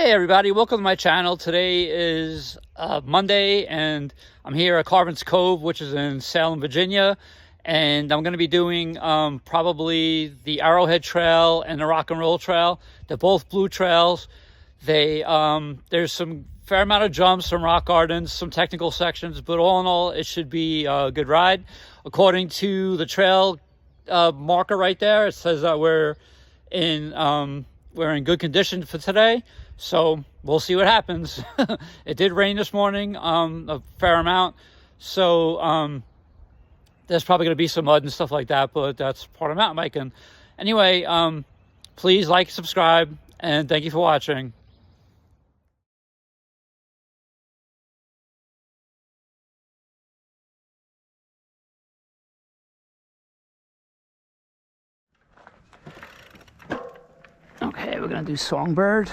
Hey everybody, welcome to my channel. Today is Monday and I'm here at Carvin's Cove, which is in Salem, Virginia. And I'm going to be doing probably the Arrowhead Trail and the Rock and Roll Trail. They're both blue trails. There's some fair amount of jumps, some rock gardens, some technical sections, but all in all, it should be a good ride. According to the trail marker right there, it says that we're in good condition for today. So we'll see what happens. It did rain this morning, a fair amount. So there's probably going to be some mud and stuff like that, but that's part of mountain biking. Anyway, please like, subscribe, and thank you for watching. Okay, we're going to do Songbird.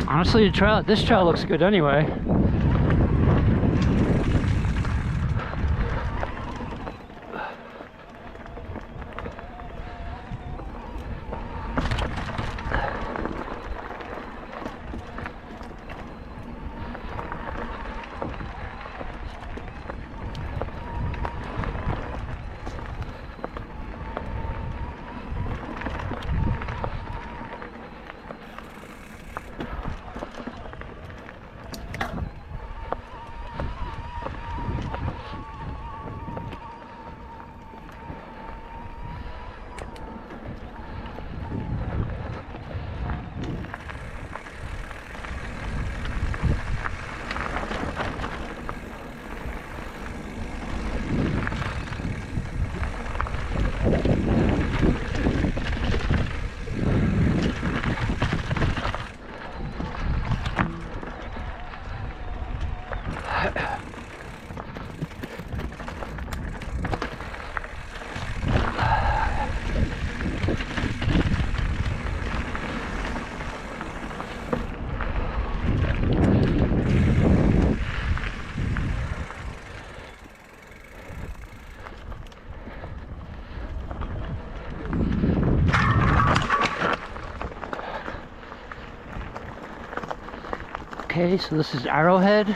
Honestly, this trail looks good anyway. Okay, so this is Arrowhead.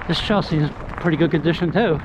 This trail seems pretty good condition too.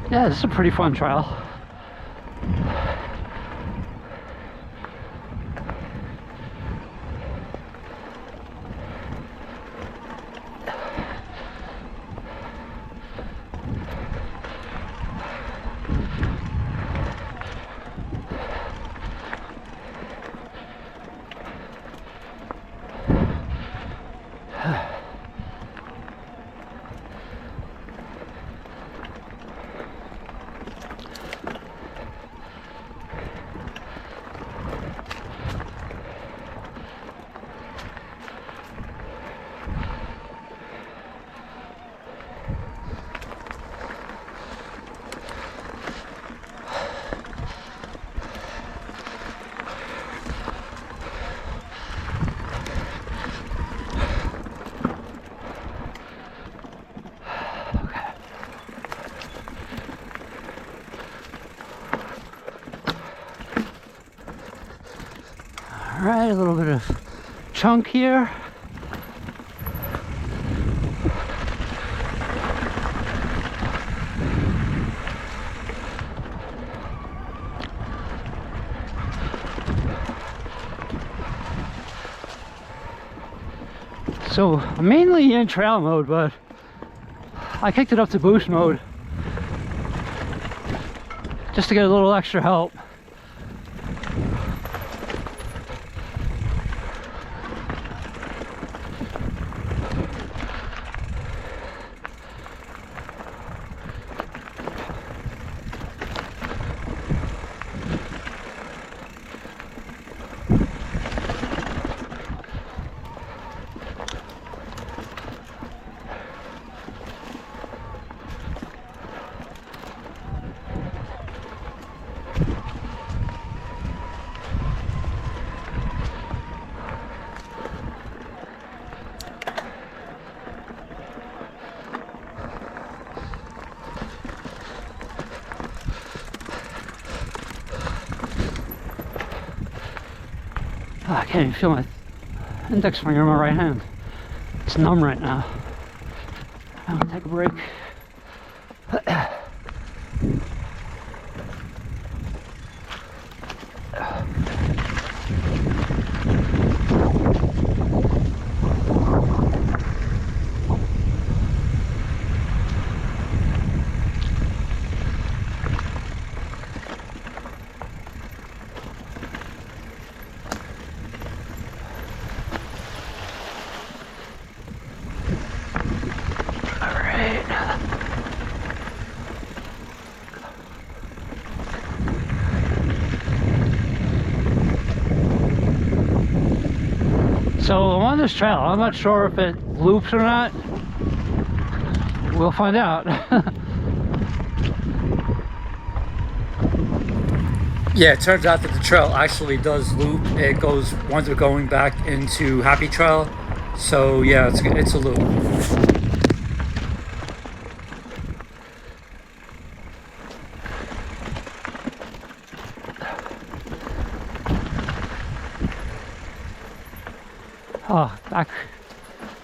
Yeah, this is a pretty fun trail. All right, a little bit of chunk here. So I'm mainly in trail mode, but I kicked it up to boost mode just to get a little extra help. Oh, I can't even feel my index finger in my right hand. It's numb right now. I'm gonna take a break. So I'm on this trail. I'm not sure if it loops or not. We'll find out. Yeah, it turns out that the trail actually does loop. It goes, winds up going back into Happy Trail. So yeah, it's a loop. Oh, back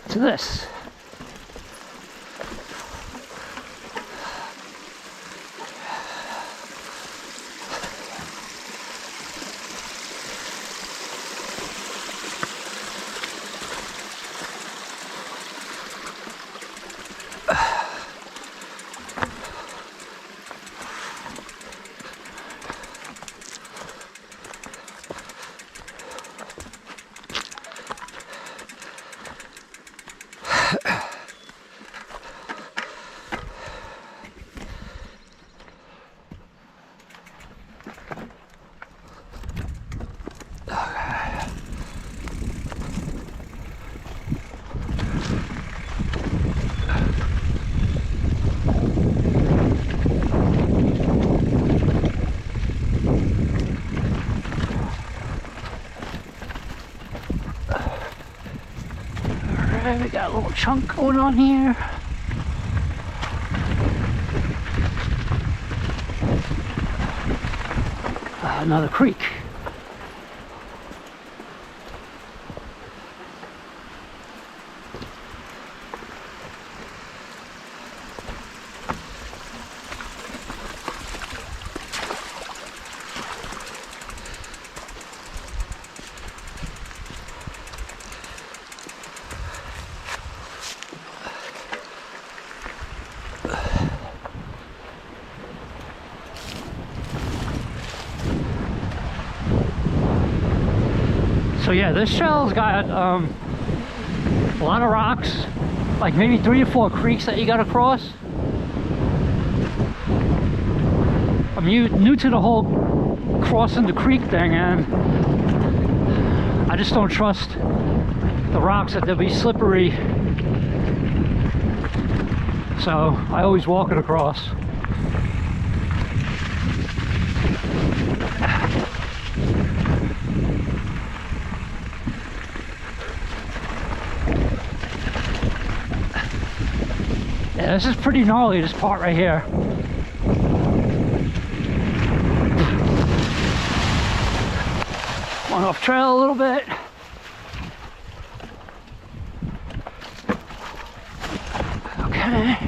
to this. chunk going on here. Another creek. So yeah, this trail's got a lot of rocks, like maybe 3 or 4 creeks that you gotta cross. I'm new to the whole crossing the creek thing, and I just don't trust the rocks, that they'll be slippery. So I always walk it across. Yeah, this is pretty gnarly, this part right here. Went off trail a little bit. Okay.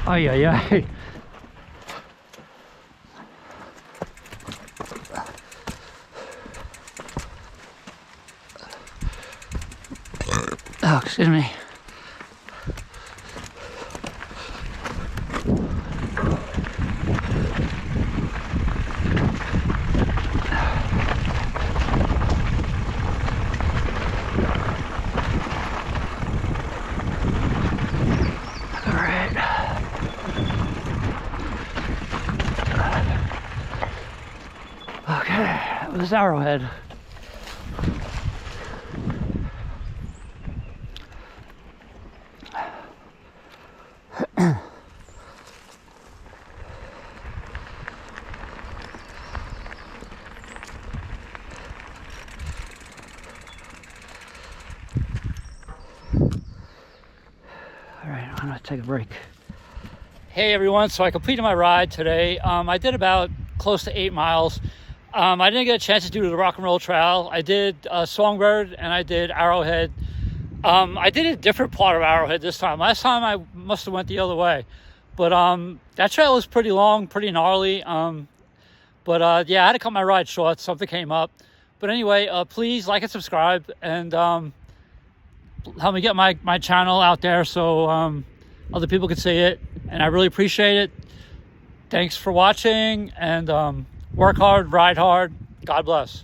Oh yeah. Oh, excuse me. Okay, that was Arrowhead. Alright, I'm gonna take a break. Hey everyone, so I completed my ride today. I did about close to 8 miles. I didn't get a chance to do the rock and roll trail. I did Songbird and I did Arrowhead. I did a different part of Arrowhead this time. Last time I must have went the other way. But that trail was pretty long, pretty gnarly. Yeah, I had to cut my ride short. Something came up. But anyway, please like and subscribe, and help me get my channel out there so other people can see it. And I really appreciate it. Thanks for watching, and work hard, ride hard. God bless.